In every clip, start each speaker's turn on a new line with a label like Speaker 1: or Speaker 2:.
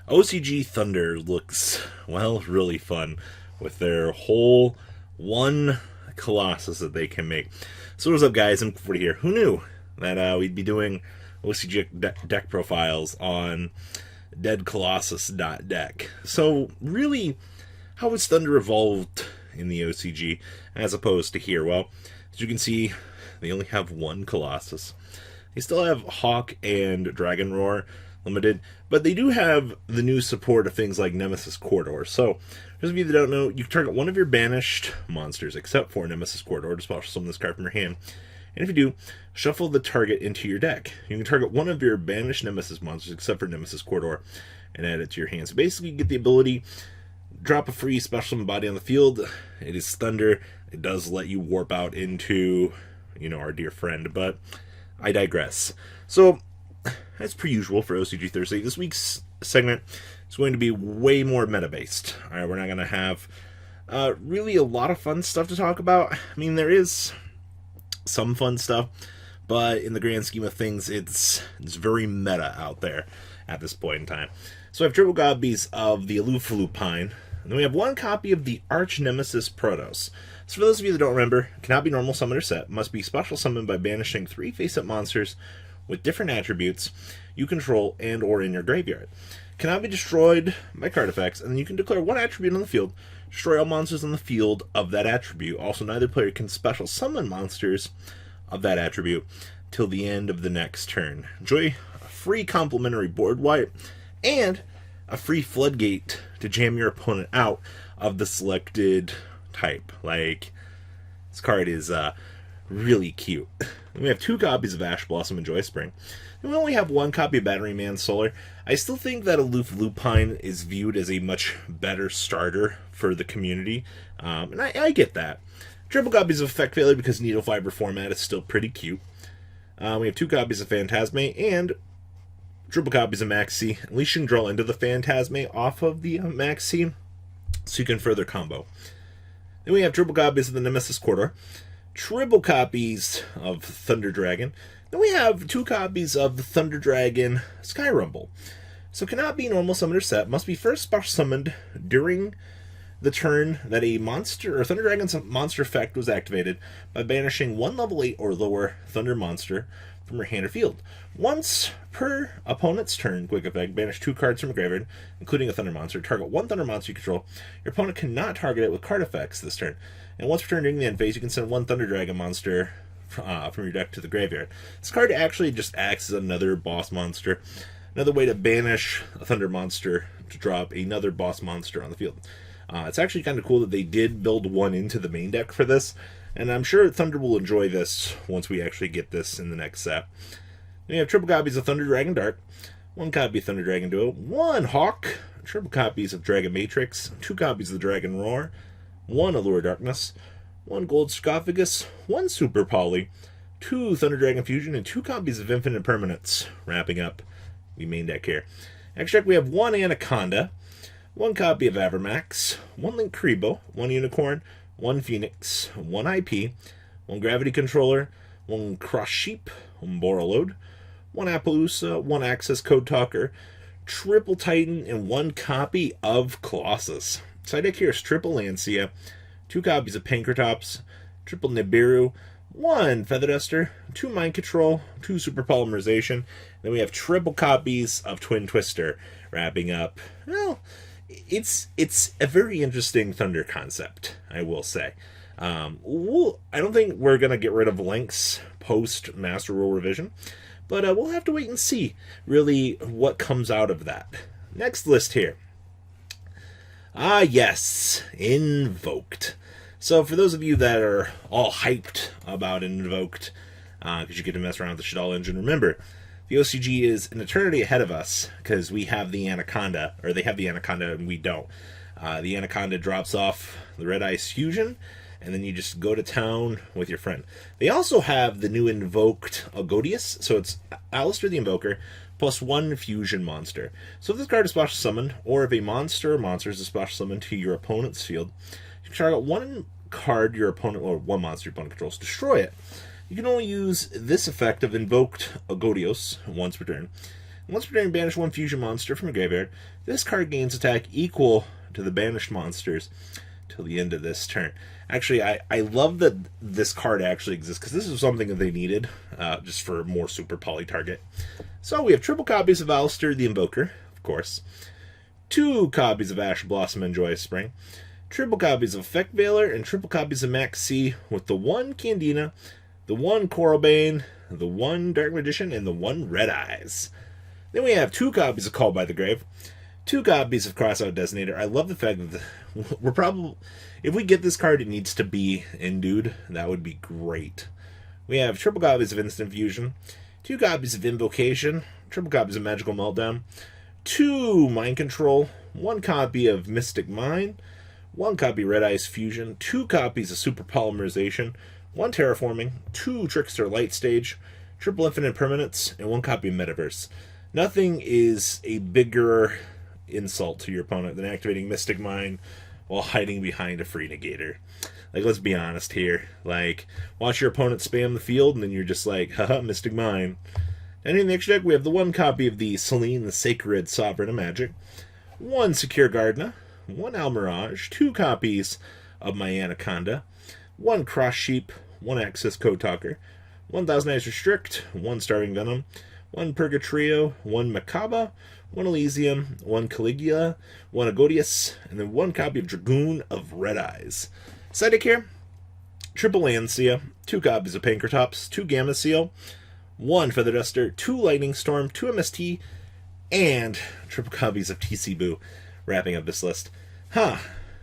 Speaker 1: OCG Thunder looks, well, really fun with their whole one Colossus that they can make. So what's up, guys? I'm 40 here. Who knew that we'd be doing OCG deck profiles on Dead Colossus deck? So really, how has Thunder evolved in the OCG as opposed to here? Well, as you can see, they only have one Colossus. They still have Hawk and Dragon Roar limited, but they do have the new support of things like Nemesis Corridor. So, for those of you that don't know, you can target one of your banished monsters, except for Nemesis Corridor, to special summon this card from your hand. And if you do, shuffle the target into your deck. You can target one of your banished Nemesis monsters, except for Nemesis Corridor, and add it to your hand. So basically, you get the ability, drop a free special summon body on the field. It is Thunder. It does let you warp out into, our dear friend, but I digress. So, as per usual for OCG Thursday, this week's segment is going to be way more meta-based. All right, we're not going to have really a lot of fun stuff to talk about. I mean, there is some fun stuff, but in the grand scheme of things, it's very meta out there at this point in time. So I have triple copies of the Aloof Lupine, and then we have one copy of the Arch Nemesis Protos. So for those of you that don't remember, it cannot be normal summoned or set, must be special summoned by banishing 3 face-up monsters with different attributes you control and or in your graveyard. Cannot be destroyed by card effects, and then you can declare one attribute on the field, destroy all monsters on the field of that attribute. Also, neither player can special summon monsters of that attribute till the end of the next turn. Enjoy a free complimentary board wipe and a free floodgate to jam your opponent out of the selected type. Like, this card is really cute. We have 2 copies of Ash Blossom and Joy Spring. And we only have 1 copy of Battery Man Solar. I still think that Aloof Lupine is viewed as a much better starter for the community, and I get that. Triple copies of Effect Failure because Needle Fiber format is still pretty cute. We have 2 copies of Phantasme and triple copies of Maxi. At least you can draw into the Phantasme off of the Maxi, so you can further combo. Then we have triple copies of the Nemesis Corridor, triple copies of Thunder Dragon. Then we have 2 copies of the Thunder Dragon Sky Rumble. So cannot be normal summoned or set, must be first special summoned during the turn that a monster or Thunder Dragon's monster effect was activated by banishing 1 level 8 or lower Thunder monster from your hand or field. Once per opponent's turn, quick effect, banish 2 cards from a graveyard, including a Thunder monster. Target 1 Thunder monster you control. Your opponent cannot target it with card effects this turn. And once per turn during the end phase, you can send 1 Thunder Dragon monster from your deck to the graveyard. This card actually just acts as another boss monster. Another way to banish a Thunder monster to drop another boss monster on the field. It's actually kind of cool that they did build one into the main deck for this, and I'm sure Thunder will enjoy this once we actually get this in the next set. We have triple copies of Thunder Dragon Dark, 1 copy of Thunder Dragon Duo, 1 Hawk, triple copies of Dragon Matrix, 2 copies of the Dragon Roar, 1 Allure Darkness, 1 Gold Sarcophagus, 1 Super Poly, 2 Thunder Dragon Fusion, and 2 copies of Infinite Permanence, wrapping up the main deck here. Next deck we have 1 Anaconda, 1 copy of Avermax, 1 Link Kribo, 1 Unicorn, 1 Phoenix, 1 IP, 1 Gravity Controller, 1 Cross Sheep, 1 Borreload, 1 Appaloosa, 1 Access Code Talker, triple Titan, and 1 copy of Colossus. Side deck here is triple Lancia, 2 copies of Pankratops, triple Nibiru, 1 Feather Duster, 2 Mind Control, 2 Super Polymerization. Then we have triple copies of Twin Twister, wrapping up. Well, it's a very interesting Thunder concept, I will say. I don't think we're going to get rid of links post Master Rule revision, but we'll have to wait and see, really, what comes out of that. Next list here. Ah, yes, Invoked. So for those of you that are all hyped about Invoked, because you get to mess around with the Shadal engine, remember, the OCG is an eternity ahead of us, because we have the Anaconda, or they have the Anaconda and we don't. The Anaconda drops off the Red Ice Fusion, and then you just go to town with your friend. They also have the new Invoked Agodius, so it's Alistair the Invoker, plus 1 fusion monster. So if this card is special summoned, or if a monster or monsters is special summoned to your opponent's field, you can target 1 card your opponent, or 1 monster your opponent controls, destroy it. You can only use this effect of Invoked Agodios once per turn. Once per turn, banish one fusion monster from your graveyard. This card gains attack equal to the banished monsters till the end of this turn. Actually, I love that this card actually exists, because this is something that they needed, just for more super poly target. So we have triple copies of Alistair the Invoker, of course. 2 copies of Ash Blossom and Joyous Spring. Triple copies of Effect Veiler, and triple copies of Max C, with the 1 Candina, the 1 Coralbane, the 1 Dark Magician, and the 1 Red Eyes. Then we have 2 copies of Call by the Grave, 2 copies of Crossout Designator. I love the fact that we're probably, if we get this card, it needs to be Endued. That would be great. We have triple copies of Instant Fusion, 2 copies of Invocation, triple copies of Magical Meltdown, 2 Mind Control, 1 copy of Mystic Mine, 1 copy Red Eyes Fusion, 2 copies of Super Polymerization, 1 Terraforming, 2 Trickster Light Stage, triple Infinite Permanence, and 1 copy of Metaverse. Nothing is a bigger insult to your opponent than activating Mystic Mine while hiding behind a free negator. Like, let's be honest here. Like, watch your opponent spam the field, and then you're just like, haha, Mystic Mine. And in the extra deck, we have the 1 copy of the Selene, the Sacred Sovereign of Magic, 1 Secure Gardna, 1 Almirage, 2 copies of my Anaconda, 1 Cross Sheep, 1 Access Code Talker, 1 Thousand Eyes Restrict, 1 Starving Venom, 1 Purgatrio, 1 Macabre, 1 Elysium, 1 Caligula, 1 Agodius, and then 1 copy of Dragoon of Red Eyes. Side deck here, triple Lancia, 2 copies of Pankratops, 2 Gamma Seal, 1 Feather Duster, 2 Lightning Storm, 2 MST, and triple copies of TC Boo, wrapping up this list.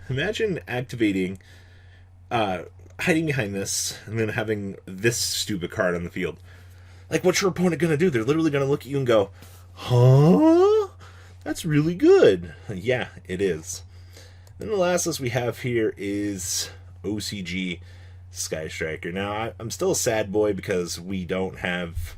Speaker 1: Imagine activating, hiding behind this, and then having this stupid card on the field. Like, what's your opponent going to do? They're literally going to look at you and go, huh? That's really good. Yeah, it is. Then the last list we have here is OCG Sky Striker. Now, I'm still a sad boy because we don't have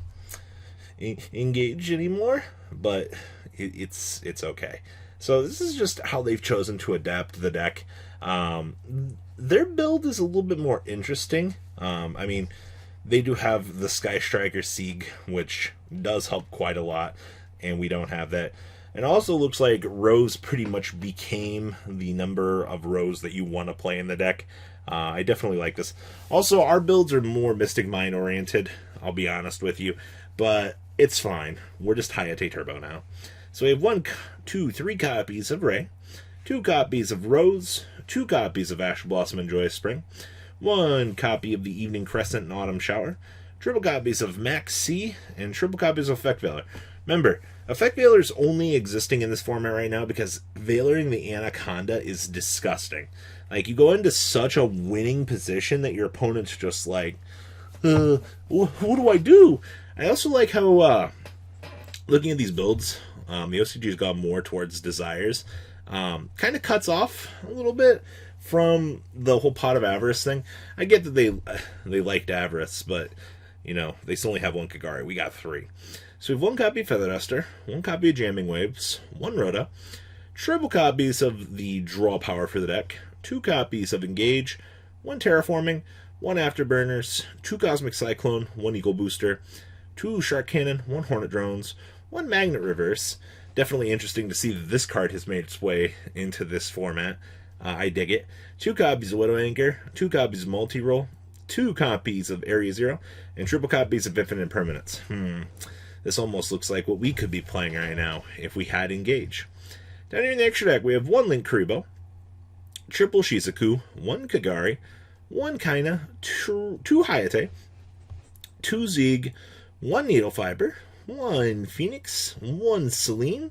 Speaker 1: Engage anymore, but it's okay. So this is just how they've chosen to adapt the deck. Their build is a little bit more interesting. I mean, they do have the Sky Striker Sieg, which does help quite a lot, and we don't have that. And also looks like Rose pretty much became the number of Rose that you want to play in the deck. I definitely like this. Also, our builds are more Mystic Mine oriented, I'll be honest with you, but it's fine. We're just Hayate Turbo now. So we have 1, 2, 3 copies of Ray, 2 copies of Rose, 2 copies of Ash Blossom and Joyous Spring, 1 copy of the Evening Crescent and Autumn Shower, triple copies of Max C, and triple copies of Effect Veiler. Remember, Effect Veiler is only existing in this format right now because Veiling the Anaconda is disgusting. Like, you go into such a winning position that your opponent's just like, what do I do? I also like how, looking at these builds, the OCG's gone more towards Desires. Kind of cuts off a little bit from the whole Pot of Avarice thing. I get that they liked Avarice, but, you know, they still only have 1 Kagari. We got 3. So we have 1 copy of Feather Duster, 1 copy of Jamming Waves, 1 Rhoda, triple copies of the Draw Power for the deck, 2 copies of Engage, 1 Terraforming, 1 Afterburners, 2 Cosmic Cyclone, 1 Eagle Booster, 2 Shark Cannon, 1 Hornet Drones, 1 Magnet Reverse. Definitely interesting to see that this card has made its way into this format. I dig it. 2 copies of Widow Anchor, 2 copies of Multi-Roll, 2 copies of Area Zero, and triple copies of Infinite Permanence. This almost looks like what we could be playing right now if we had Engage. Down here in the extra deck, we have 1 Link Kuriboh, triple Shizuku, 1 Kagari, 1 Kaina, 2 Hayate, 2 Zeeg, 1 Needle Fiber, 1 Phoenix, 1 Selene,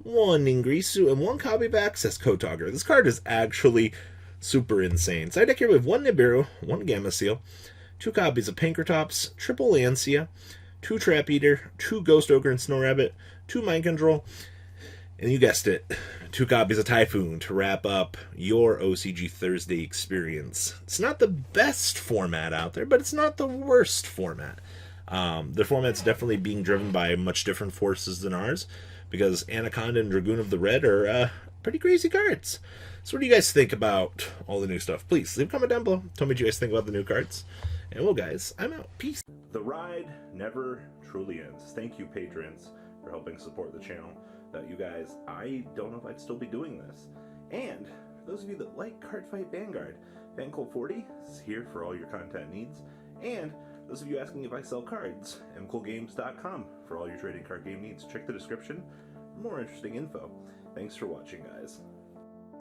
Speaker 1: 1 Ingrisu, and 1 copy of Access Code Talker. This card is actually super insane. Side deck here we have 1 Nibiru, 1 Gamma Seal, 2 copies of Pankratops, triple Lancia, 2 Trap Eater, 2 Ghost Ogre and Snow Rabbit, 2 Mind Control, and you guessed it, 2 copies of Typhoon to wrap up your OCG Thursday experience. It's not the best format out there, but it's not the worst format. The format's definitely being driven by much different forces than ours, because Anaconda and Dragoon of the Red are pretty crazy cards. So what do you guys think about all the new stuff? Please leave a comment down below. Tell me what you guys think about the new cards. And well, guys, I'm out. Peace. The ride never truly ends. Thank you, patrons, for helping support the channel. Without you guys, I don't know if I'd still be doing this. And for those of you that like Cardfight Vanguard, FanCool40 is here for all your content needs. And those of you asking if I sell cards, mcoolgames.com for all your trading card game needs. Check the description for more interesting info. Thanks for watching, guys.